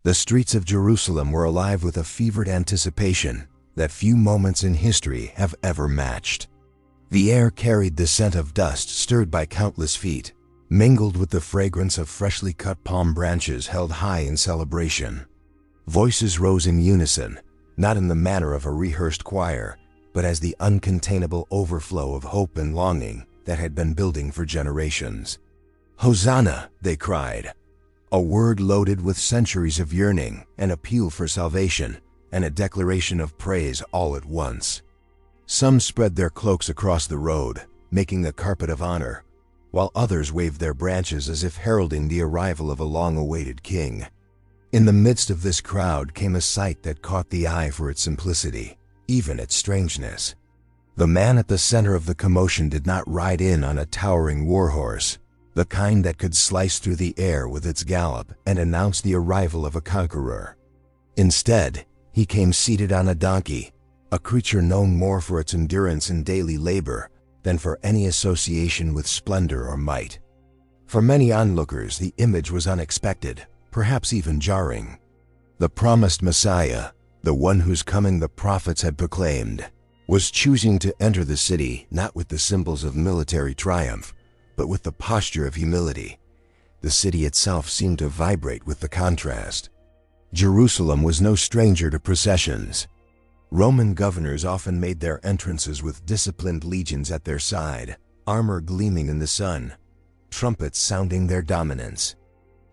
The streets of Jerusalem were alive with a fevered anticipation that few moments in history have ever matched. The air carried the scent of dust stirred by countless feet, mingled with the fragrance of freshly cut palm branches held high in celebration. Voices rose in unison, not in the manner of a rehearsed choir, but as the uncontainable overflow of hope and longing that had been building for generations. "Hosanna!" they cried, a word loaded with centuries of yearning, an appeal for salvation, and a declaration of praise all at once. Some spread their cloaks across the road, making a carpet of honor, while others waved their branches as if heralding the arrival of a long-awaited king. In the midst of this crowd came a sight that caught the eye for its simplicity, even its strangeness. The man at the center of the commotion did not ride in on a towering warhorse, the kind that could slice through the air with its gallop and announce the arrival of a conqueror. Instead, he came seated on a donkey, a creature known more for its endurance in daily labor than for any association with splendor or might. For many onlookers, the image was unexpected, perhaps even jarring. The promised Messiah, the one whose coming the prophets had proclaimed, was choosing to enter the city not with the symbols of military triumph, but with the posture of humility. The city itself seemed to vibrate with the contrast. Jerusalem was no stranger to processions. Roman governors often made their entrances with disciplined legions at their side, armor gleaming in the sun, trumpets sounding their dominance.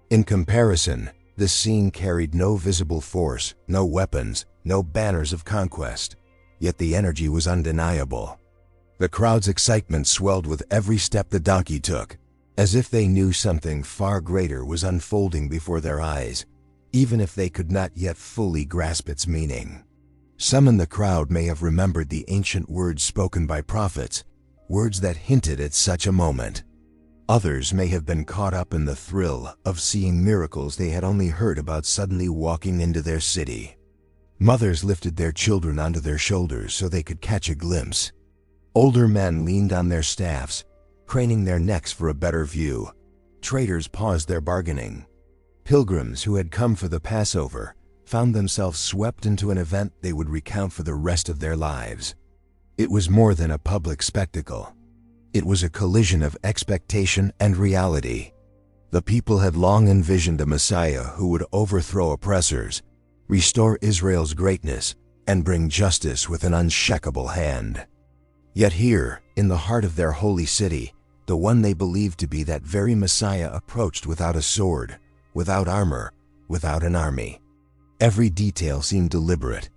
In comparison, this scene carried no visible force, no weapons, no banners of conquest, yet the energy was undeniable. The crowd's excitement swelled with every step the donkey took, as if they knew something far greater was unfolding before their eyes, even if they could not yet fully grasp its meaning. Some in the crowd may have remembered the ancient words spoken by prophets, words that hinted at such a moment. Others may have been caught up in the thrill of seeing miracles they had only heard about suddenly walking into their city. Mothers lifted their children onto their shoulders so they could catch a glimpse. Older men leaned on their staffs, craning their necks for a better view. Traders paused their bargaining. Pilgrims who had come for the Passover found themselves swept into an event they would recount for the rest of their lives. It was more than a public spectacle. It was a collision of expectation and reality. The people had long envisioned a Messiah who would overthrow oppressors, restore Israel's greatness, and bring justice with an unshakable hand. Yet here, in the heart of their holy city, the one they believed to be that very Messiah approached without a sword, without armor, without an army. Every detail seemed deliberate,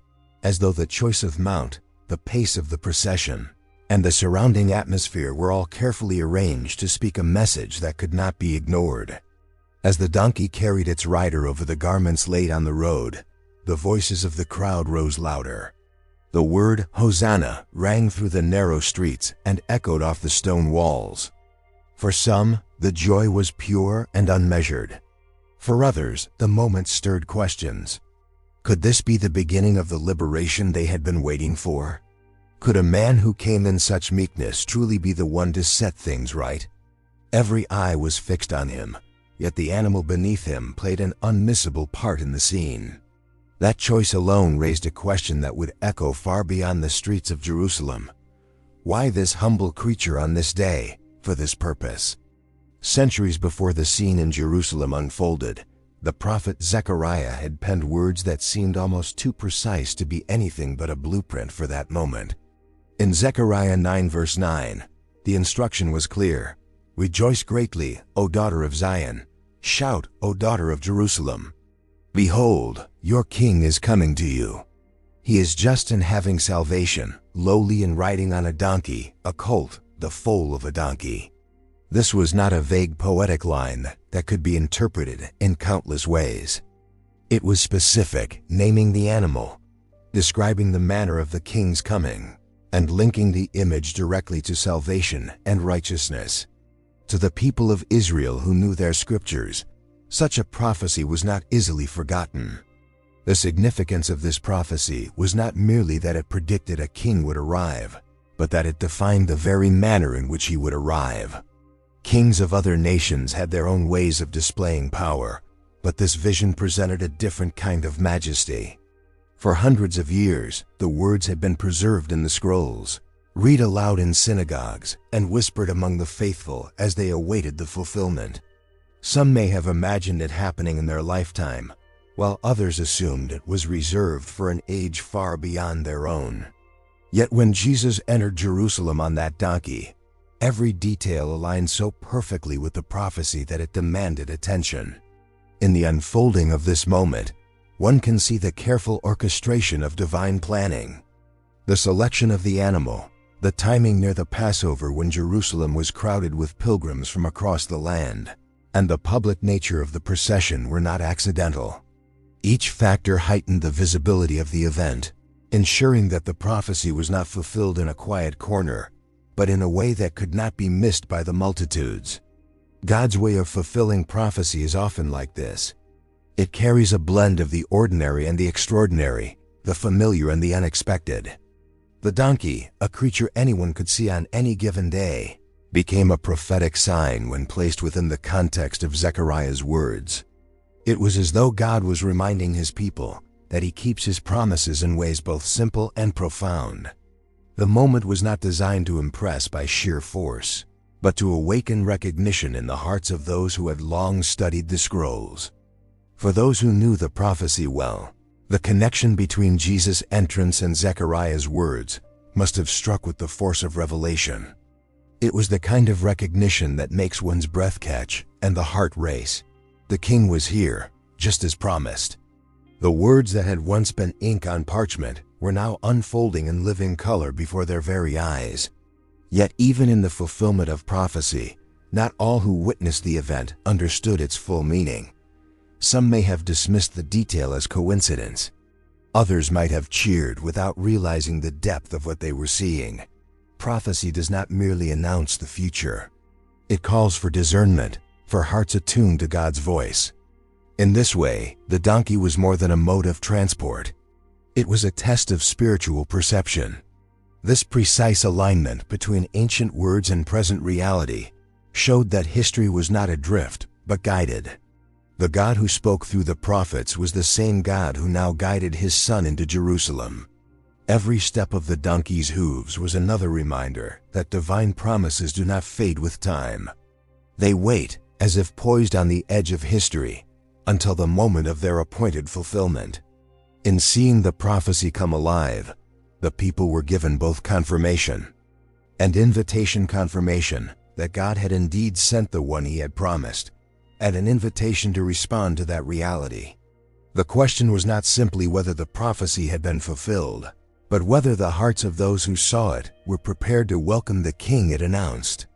as though the choice of mount, the pace of the procession, and the surrounding atmosphere were all carefully arranged to speak a message that could not be ignored. As the donkey carried its rider over the garments laid on the road, the voices of the crowd rose louder. The word Hosanna rang through the narrow streets and echoed off the stone walls. For some, the joy was pure and unmeasured. For others, the moment stirred questions. Could this be the beginning of the liberation they had been waiting for? Could a man who came in such meekness truly be the one to set things right? Every eye was fixed on him, yet the animal beneath him played an unmissable part in the scene. That choice alone raised a question that would echo far beyond the streets of Jerusalem. Why this humble creature on this day, for this purpose? Centuries before the scene in Jerusalem unfolded, the prophet Zechariah had penned words that seemed almost too precise to be anything but a blueprint for that moment. In Zechariah 9 verse 9, the instruction was clear. "Rejoice greatly, O daughter of Zion. Shout, O daughter of Jerusalem. Behold, your king is coming to you. He is just and having salvation, lowly and riding on a donkey, a colt, the foal of a donkey." This was not a vague poetic line that could be interpreted in countless ways. It was specific, naming the animal, describing the manner of the king's coming, and linking the image directly to salvation and righteousness. To the people of Israel who knew their scriptures, such a prophecy was not easily forgotten. The significance of this prophecy was not merely that it predicted a king would arrive, but that it defined the very manner in which he would arrive. Kings of other nations had their own ways of displaying power, But this vision presented a different kind of majesty. For hundreds of years, the words had been preserved in the scrolls, read aloud in synagogues, and whispered among the faithful as they awaited the fulfillment. Some may have imagined it happening in their lifetime, while others assumed it was reserved for an age far beyond their own. Yet when Jesus entered Jerusalem on that donkey, every detail aligned so perfectly with the prophecy that it demanded attention. In the unfolding of this moment, one can see the careful orchestration of divine planning. The selection of the animal, the timing near the Passover when Jerusalem was crowded with pilgrims from across the land, and the public nature of the procession were not accidental. Each factor heightened the visibility of the event, ensuring that the prophecy was not fulfilled in a quiet corner, but in a way that could not be missed by the multitudes. God's way of fulfilling prophecy is often like this. It carries a blend of the ordinary and the extraordinary, the familiar and the unexpected. The donkey, a creature anyone could see on any given day, became a prophetic sign when placed within the context of Zechariah's words. It was as though God was reminding his people that he keeps his promises in ways both simple and profound. The moment was not designed to impress by sheer force, but to awaken recognition in the hearts of those who had long studied the scrolls. For those who knew the prophecy well, the connection between Jesus' entrance and Zechariah's words must have struck with the force of revelation. It was the kind of recognition that makes one's breath catch and the heart race. The king was here, just as promised. The words that had once been ink on parchment were now unfolding in living color before their very eyes. Yet even in the fulfillment of prophecy, not all who witnessed the event understood its full meaning. Some may have dismissed the detail as coincidence. Others might have cheered without realizing the depth of what they were seeing. Prophecy does not merely announce the future. It calls for discernment, for hearts attuned to God's voice. In this way, the donkey was more than a mode of transport. It was a test of spiritual perception. This precise alignment between ancient words and present reality showed that history was not adrift, but guided. The God who spoke through the prophets was the same God who now guided his Son into Jerusalem. Every step of the donkey's hooves was another reminder that divine promises do not fade with time. They wait, as if poised on the edge of history, until the moment of their appointed fulfillment. In seeing the prophecy come alive, the people were given both confirmation and invitation. Confirmation that God had indeed sent the one he had promised, and an invitation to respond to that reality. The question was not simply whether the prophecy had been fulfilled, but whether the hearts of those who saw it were prepared to welcome the king it announced.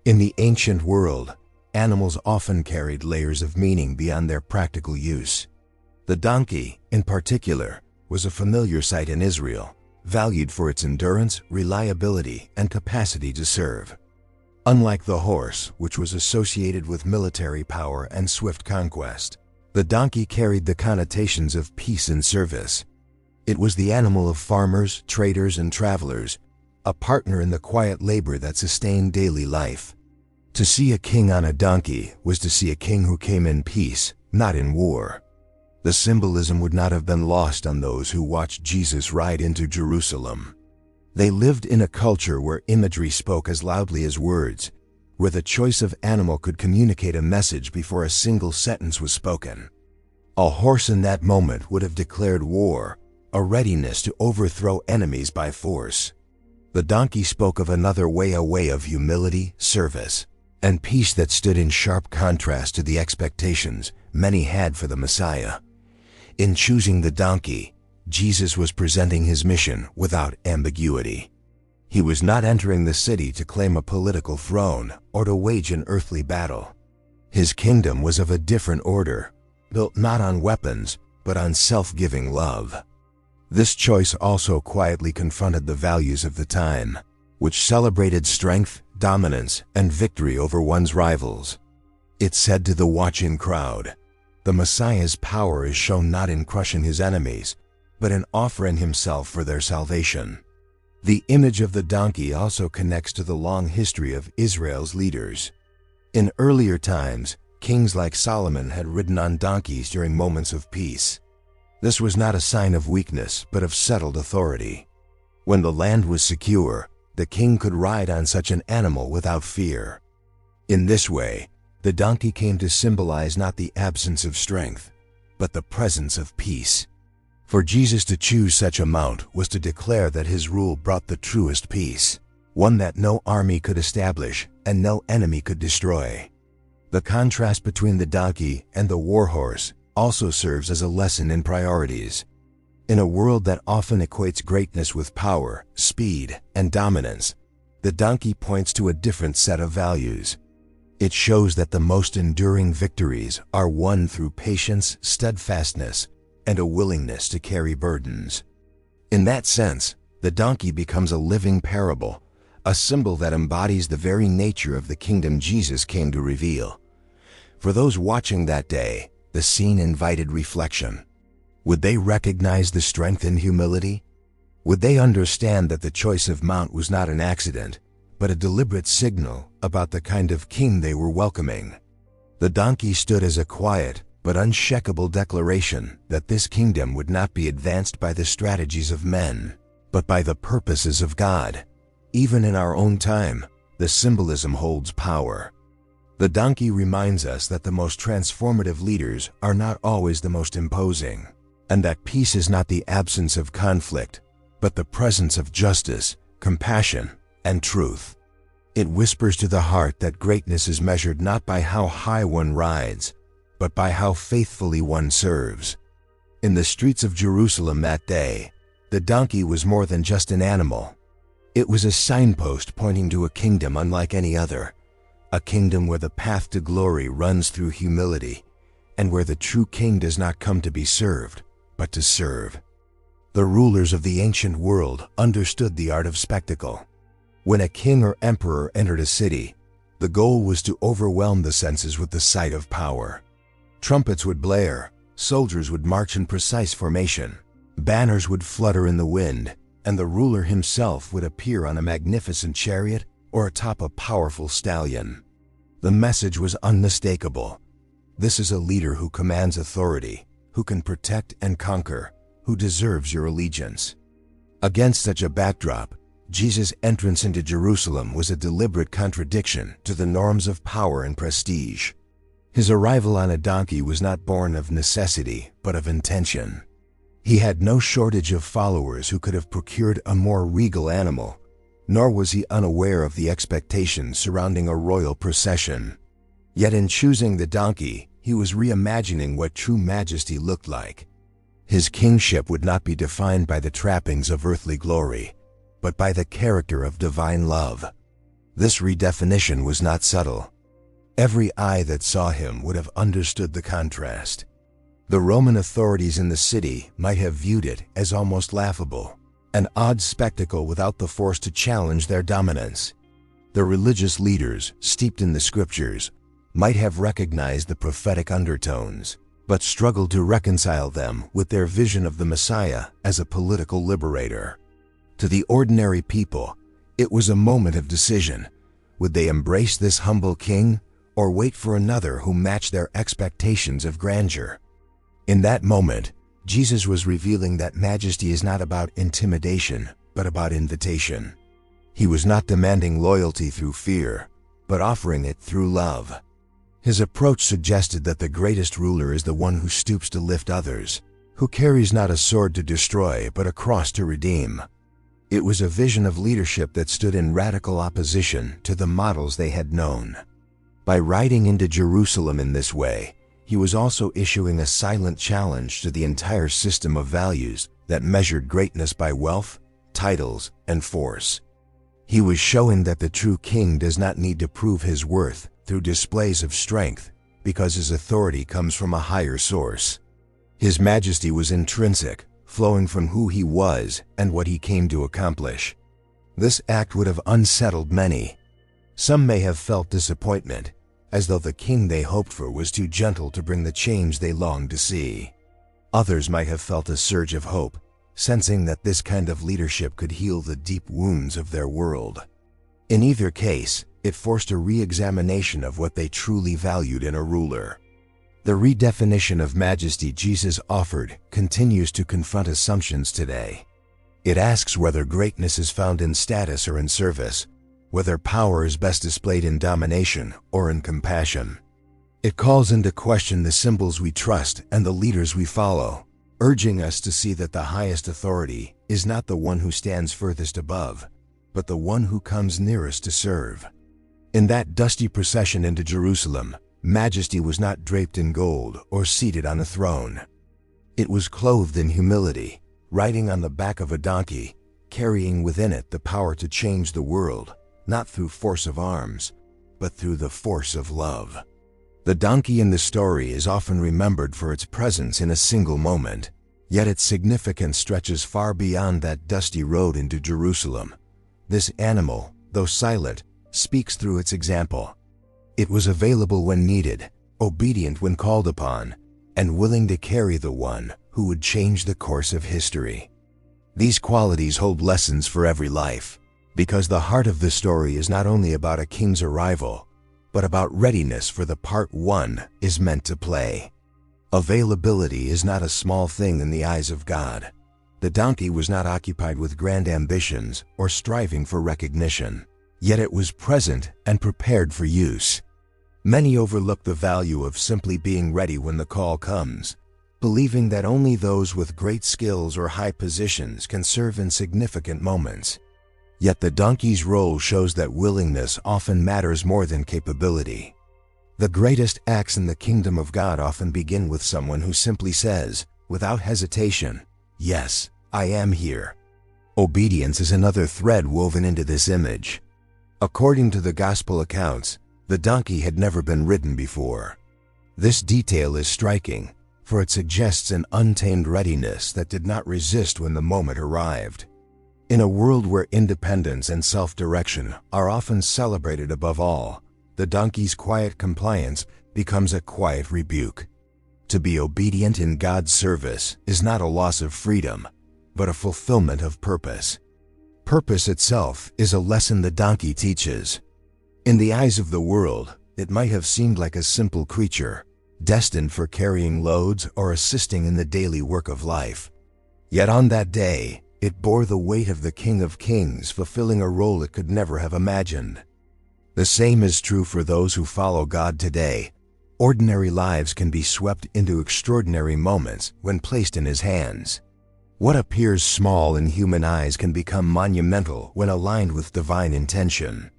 In the ancient world, animals often carried layers of meaning beyond their practical use. The donkey, in particular, was a familiar sight in Israel, valued for its endurance, reliability, and capacity to serve. Unlike the horse, which was associated with military power and swift conquest, the donkey carried the connotations of peace and service. It was the animal of farmers, traders, and travelers, a partner in the quiet labor that sustained daily life. To see a king on a donkey was to see a king who came in peace, not in war. The symbolism would not have been lost on those who watched Jesus ride into Jerusalem. They lived in a culture where imagery spoke as loudly as words, where the choice of animal could communicate a message before a single sentence was spoken. A horse in that moment would have declared war, a readiness to overthrow enemies by force. The donkey spoke of another way, a way of humility, service, and peace that stood in sharp contrast to the expectations many had for the Messiah. In choosing the donkey, Jesus was presenting his mission without ambiguity. He was not entering the city to claim a political throne or to wage an earthly battle. His kingdom was of a different order, built not on weapons, but on self-giving love. This choice also quietly confronted the values of the time, which celebrated strength, dominance, and victory over one's rivals. It said to the watching crowd, "The Messiah's power is shown not in crushing his enemies, but in offering himself for their salvation." The image of the donkey also connects to the long history of Israel's leaders. In earlier times, Kings like Solomon had ridden on donkeys during moments of peace. This was not a sign of weakness, but of settled authority. When the land was secure, the king could ride on such an animal without fear. In this way, the donkey came to symbolize not the absence of strength, but the presence of peace. For Jesus to choose such a mount was to declare that his rule brought the truest peace, one that no army could establish and no enemy could destroy. The contrast between the donkey and the war horse also serves as a lesson in priorities. In a world that often equates greatness with power, speed, and dominance, the donkey points to a different set of values. It shows that the most enduring victories are won through patience, steadfastness, and a willingness to carry burdens. In that sense, the donkey becomes a living parable, a symbol that embodies the very nature of the kingdom Jesus came to reveal. For those watching that day, the scene invited reflection. Would they recognize the strength and humility? Would they understand that the choice of mount was not an accident, but a deliberate signal about the kind of king they were welcoming? The donkey stood as a quiet but unshakable declaration that this kingdom would not be advanced by the strategies of men, but by the purposes of God. Even in our own time, the symbolism holds power. The donkey reminds us that the most transformative leaders are not always the most imposing, and that peace is not the absence of conflict, but the presence of justice, compassion, and truth. It whispers to the heart that greatness is measured not by how high one rides, but by how faithfully one serves. In the streets of Jerusalem that day, the donkey was more than just an animal. It was a signpost pointing to a kingdom unlike any other, a kingdom where the path to glory runs through humility, and where the true king does not come to be served, but to serve. The rulers of the ancient world understood the art of spectacle. When a king or emperor entered a city, the goal was to overwhelm the senses with the sight of power. Trumpets would blare, soldiers would march in precise formation, banners would flutter in the wind, and the ruler himself would appear on a magnificent chariot or atop a powerful stallion. The message was unmistakable. This is a leader who commands authority, who can protect and conquer, who deserves your allegiance. Against such a backdrop, Jesus' entrance into Jerusalem was a deliberate contradiction to the norms of power and prestige. His arrival on a donkey was not born of necessity, but of intention. He had no shortage of followers who could have procured a more regal animal, nor was he unaware of the expectations surrounding a royal procession. Yet in choosing the donkey, he was reimagining what true majesty looked like. His kingship would not be defined by the trappings of earthly glory, but by the character of divine love. This redefinition was not subtle. Every eye that saw him would have understood the contrast. The Roman authorities in the city might have viewed it as almost laughable, an odd spectacle without the force to challenge their dominance. The religious leaders, steeped in the scriptures, might have recognized the prophetic undertones, but struggled to reconcile them with their vision of the Messiah as a political liberator. To the ordinary people, it was a moment of decision. Would they embrace this humble king, or wait for another who matched their expectations of grandeur? In that moment, Jesus was revealing that majesty is not about intimidation, but about invitation. He was not demanding loyalty through fear, but offering it through love. His approach suggested that the greatest ruler is the one who stoops to lift others, who carries not a sword to destroy, but a cross to redeem. It was a vision of leadership that stood in radical opposition to the models they had known. By riding into Jerusalem in this way, he was also issuing a silent challenge to the entire system of values that measured greatness by wealth, titles, and force. He was showing that the true king does not need to prove his worth through displays of strength, because his authority comes from a higher source. His majesty was intrinsic, flowing from who he was and what he came to accomplish. This act would have unsettled many. Some may have felt disappointment, as though the king they hoped for was too gentle to bring the change they longed to see. Others might have felt a surge of hope, sensing that this kind of leadership could heal the deep wounds of their world. In either case, It forced a re-examination of what they truly valued in a ruler. The redefinition of majesty Jesus offered continues to confront assumptions today. It asks whether greatness is found in status or in service, whether power is best displayed in domination or in compassion. It calls into question the symbols we trust and the leaders we follow, urging us to see that the highest authority is not the one who stands furthest above, but the one who comes nearest to serve. In that dusty procession into Jerusalem, majesty was not draped in gold or seated on a throne. It was clothed in humility, riding on the back of a donkey, carrying within it the power to change the world, not through force of arms, but through the force of love. The donkey in the story is often remembered for its presence in a single moment, yet its significance stretches far beyond that dusty road into Jerusalem. This animal, though silent, speaks through its example. It was available when needed, obedient when called upon, and willing to carry the one who would change the course of history. These qualities hold lessons for every life, because the heart of the story is not only about a king's arrival, but about readiness for the part one is meant to play. Availability is not a small thing in the eyes of God. The donkey was not occupied with grand ambitions or striving for recognition, yet it was present and prepared for use. Many overlook the value of simply being ready when the call comes, believing that only those with great skills or high positions can serve in significant moments. Yet the donkey's role shows that willingness often matters more than capability. The greatest acts in the kingdom of God often begin with someone who simply says, without hesitation, "Yes, I am here." Obedience is another thread woven into this image. According to the gospel accounts, the donkey had never been ridden before. This detail is striking, for it suggests an untamed readiness that did not resist when the moment arrived. In a world where independence and self-direction are often celebrated above all, the donkey's quiet compliance becomes a quiet rebuke. To be obedient in God's service is not a loss of freedom, but a fulfillment of purpose. Purpose itself is a lesson the donkey teaches. In the eyes of the world, it might have seemed like a simple creature, destined for carrying loads or assisting in the daily work of life. Yet on that day, it bore the weight of the King of Kings, fulfilling a role it could never have imagined. The same is true for those who follow God today. Ordinary lives can be swept into extraordinary moments when placed in His hands. What appears small in human eyes can become monumental when aligned with divine intention.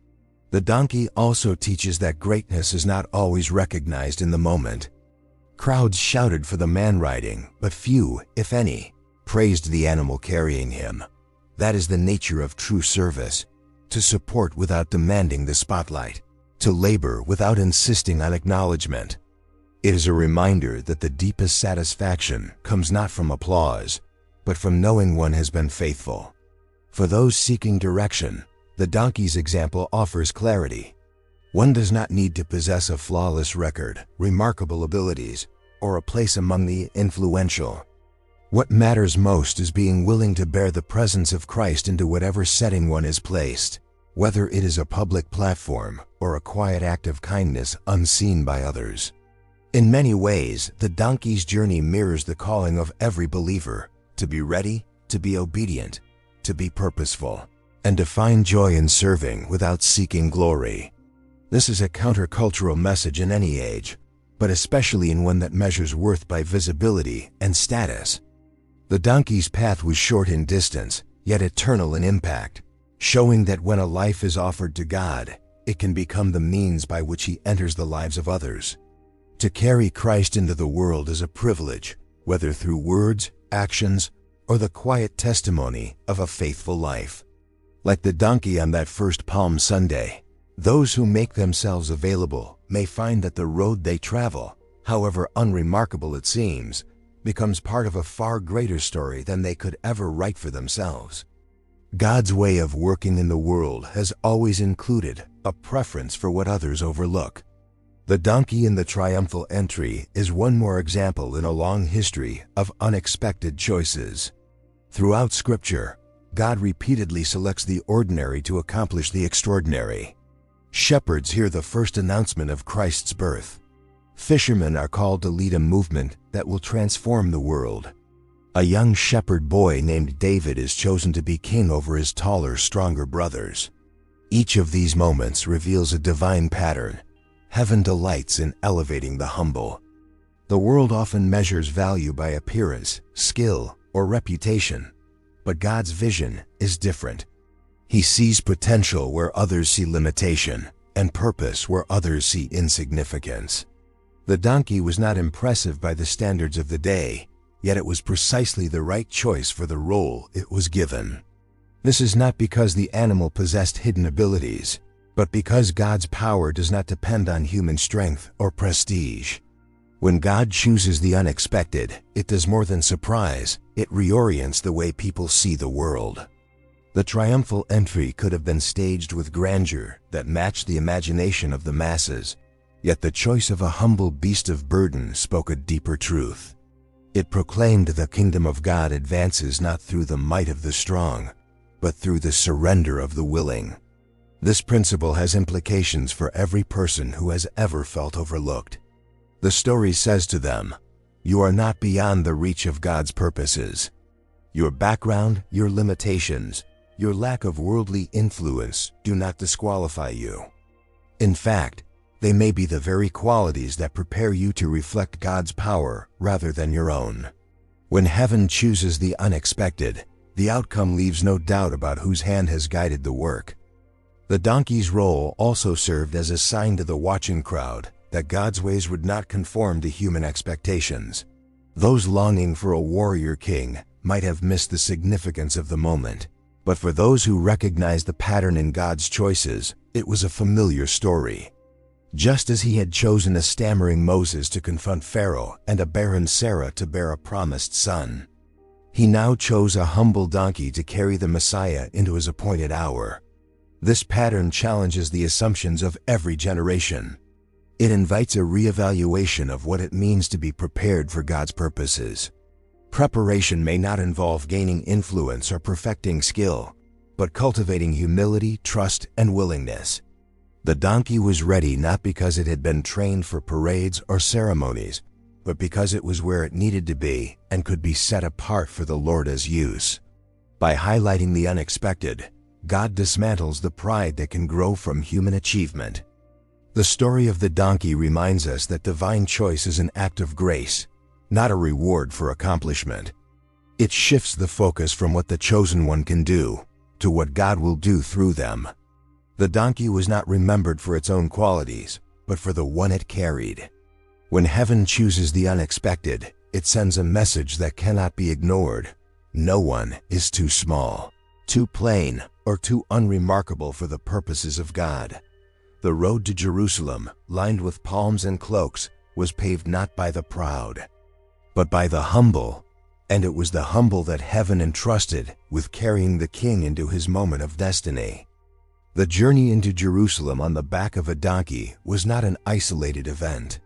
The donkey also teaches that greatness is not always recognized in the moment. Crowds shouted for the man riding, but few, if any, praised the animal carrying him. That is the nature of true service: to support without demanding the spotlight, to labor without insisting on acknowledgement. It is a reminder that the deepest satisfaction comes not from applause, but from knowing one has been faithful. For those seeking direction, the donkey's example offers clarity. One does not need to possess a flawless record, remarkable abilities, or a place among the influential. What matters most is being willing to bear the presence of Christ into whatever setting one is placed, whether it is a public platform or a quiet act of kindness unseen by others. In many ways, the donkey's journey mirrors the calling of every believer: to be ready, to be obedient, to be purposeful, and to find joy in serving without seeking glory. This is a countercultural message in any age, but especially in one that measures worth by visibility and status. The donkey's path was short in distance, yet eternal in impact, showing that when a life is offered to God, it can become the means by which He enters the lives of others. To carry Christ into the world is a privilege, whether through words, actions, or the quiet testimony of a faithful life. Like the donkey on that first Palm Sunday, those who make themselves available may find that the road they travel, however unremarkable it seems, becomes part of a far greater story than they could ever write for themselves. God's way of working in the world has always included a preference for what others overlook. The donkey in the Triumphal Entry is one more example in a long history of unexpected choices. Throughout Scripture, God repeatedly selects the ordinary to accomplish the extraordinary. Shepherds hear the first announcement of Christ's birth. Fishermen are called to lead a movement that will transform the world. A young shepherd boy named David is chosen to be king over his taller, stronger brothers. Each of these moments reveals a divine pattern. Heaven delights in elevating the humble. The world often measures value by appearance, skill, or reputation, but God's vision is different. He sees potential where others see limitation, and purpose where others see insignificance. The donkey was not impressive by the standards of the day, yet it was precisely the right choice for the role it was given. This is not because the animal possessed hidden abilities, but because God's power does not depend on human strength or prestige. When God chooses the unexpected, it does more than surprise, it reorients the way people see the world. The triumphal entry could have been staged with grandeur that matched the imagination of the masses, yet the choice of a humble beast of burden spoke a deeper truth. It proclaimed the kingdom of God advances not through the might of the strong, but through the surrender of the willing. This principle has implications for every person who has ever felt overlooked. The story says to them, "You are not beyond the reach of God's purposes. Your background, your limitations, your lack of worldly influence do not disqualify you. In fact, they may be the very qualities that prepare you to reflect God's power rather than your own." When heaven chooses the unexpected, the outcome leaves no doubt about whose hand has guided the work. The donkey's role also served as a sign to the watching crowd that God's ways would not conform to human expectations. Those longing for a warrior king might have missed the significance of the moment, but for those who recognized the pattern in God's choices, it was a familiar story. Just as he had chosen a stammering Moses to confront Pharaoh and a barren Sarah to bear a promised son, he now chose a humble donkey to carry the Messiah into his appointed hour. This pattern challenges the assumptions of every generation. It invites a reevaluation of what it means to be prepared for God's purposes. Preparation may not involve gaining influence or perfecting skill, but cultivating humility, trust, and willingness. The donkey was ready not because it had been trained for parades or ceremonies, but because it was where it needed to be and could be set apart for the Lord's use. By highlighting the unexpected, God dismantles the pride that can grow from human achievement. The story of the donkey reminds us that divine choice is an act of grace, not a reward for accomplishment. It shifts the focus from what the chosen one can do to what God will do through them. The donkey was not remembered for its own qualities, but for the one it carried. When heaven chooses the unexpected, it sends a message that cannot be ignored. No one is too small, too plain, or too unremarkable for the purposes of God. The road to Jerusalem, lined with palms and cloaks, was paved not by the proud, but by the humble, and it was the humble that heaven entrusted with carrying the king into his moment of destiny. The journey into Jerusalem on the back of a donkey was not an isolated event.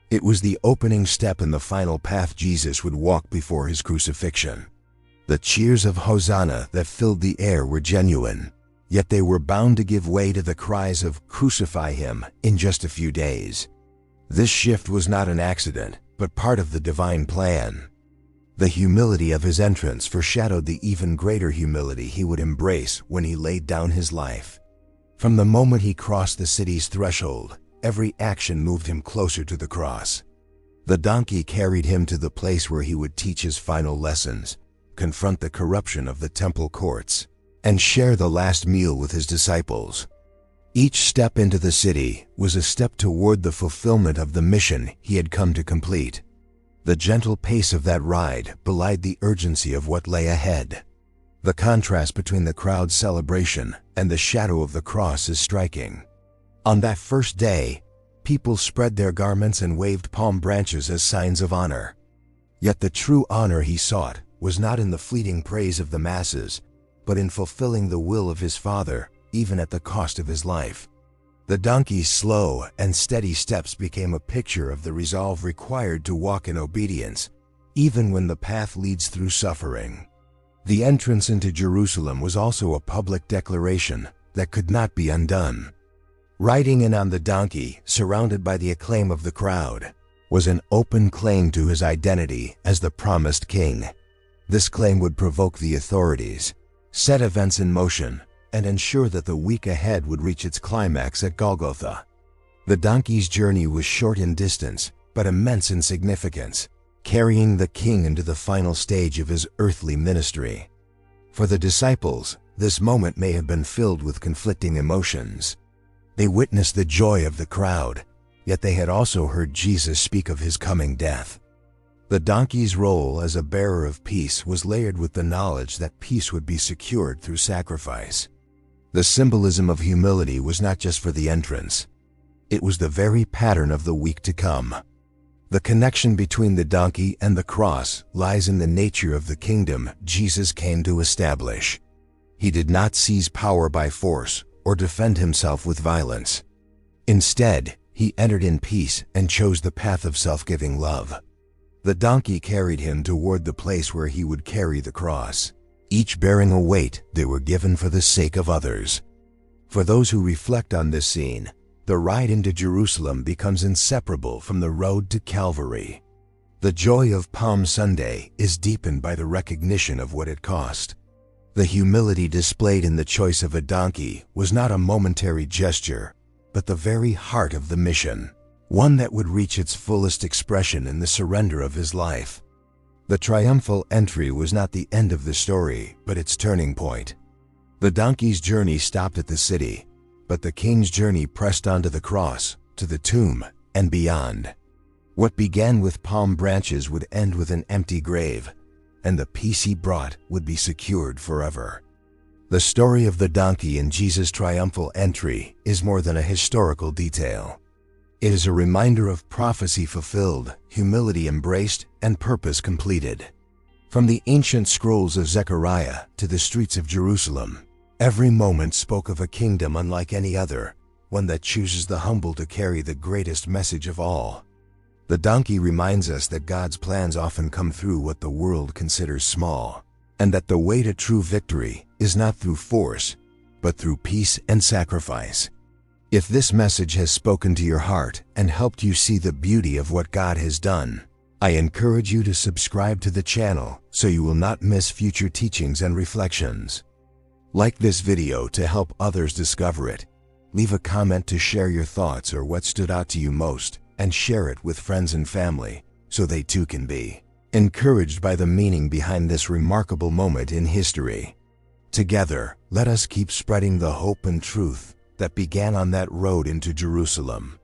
It was the opening step in the final path Jesus would walk before his crucifixion. The cheers of Hosanna that filled the air were genuine, yet they were bound to give way to the cries of "Crucify him" in just a few days. This shift was not an accident, but part of the divine plan. The humility of his entrance foreshadowed the even greater humility he would embrace when he laid down his life. From the moment he crossed the city's threshold, every action moved him closer to the cross. The donkey carried him to the place where he would teach his final lessons, confront the corruption of the temple courts, and share the last meal with his disciples. Each step into the city was a step toward the fulfillment of the mission he had come to complete. The gentle pace of that ride belied the urgency of what lay ahead. The contrast between the crowd's celebration and the shadow of the cross is striking. On that first day, people spread their garments and waved palm branches as signs of honor. Yet the true honor he sought was not in the fleeting praise of the masses, but in fulfilling the will of his Father, even at the cost of his life. The donkey's slow and steady steps became a picture of the resolve required to walk in obedience, even when the path leads through suffering. The entrance into Jerusalem was also a public declaration that could not be undone. Riding in on the donkey, surrounded by the acclaim of the crowd, was an open claim to his identity as the promised king. This claim would provoke the authorities, set events in motion, and ensure that the week ahead would reach its climax at Golgotha. The donkey's journey was short in distance, but immense in significance, carrying the king into the final stage of his earthly ministry. For the disciples, this moment may have been filled with conflicting emotions. They witnessed the joy of the crowd, yet they had also heard Jesus speak of his coming death. The donkey's role as a bearer of peace was layered with the knowledge that peace would be secured through sacrifice. The symbolism of humility was not just for the entrance. It was the very pattern of the week to come. The connection between the donkey and the cross lies in the nature of the kingdom Jesus came to establish. He did not seize power by force or defend himself with violence. Instead, he entered in peace and chose the path of self-giving love. The donkey carried him toward the place where he would carry the cross, each bearing a weight they were given for the sake of others. For those who reflect on this scene, the ride into Jerusalem becomes inseparable from the road to Calvary. The joy of Palm Sunday is deepened by the recognition of what it cost. The humility displayed in the choice of a donkey was not a momentary gesture, but the very heart of the mission, one that would reach its fullest expression in the surrender of his life. The triumphal entry was not the end of the story, but its turning point. The donkey's journey stopped at the city, but the king's journey pressed on to the cross, to the tomb, and beyond. What began with palm branches would end with an empty grave, and the peace he brought would be secured forever. The story of the donkey in Jesus' triumphal entry is more than a historical detail. It is a reminder of prophecy fulfilled, humility embraced, and purpose completed. From the ancient scrolls of Zechariah to the streets of Jerusalem, every moment spoke of a kingdom unlike any other, one that chooses the humble to carry the greatest message of all. The donkey reminds us that God's plans often come through what the world considers small, and that the way to true victory is not through force, but through peace and sacrifice. If this message has spoken to your heart and helped you see the beauty of what God has done, I encourage you to subscribe to the channel so you will not miss future teachings and reflections. Like this video to help others discover it. Leave a comment to share your thoughts or what stood out to you most, and share it with friends and family so they too can be encouraged by the meaning behind this remarkable moment in history. Together, let us keep spreading the hope and truth that began on that road into Jerusalem.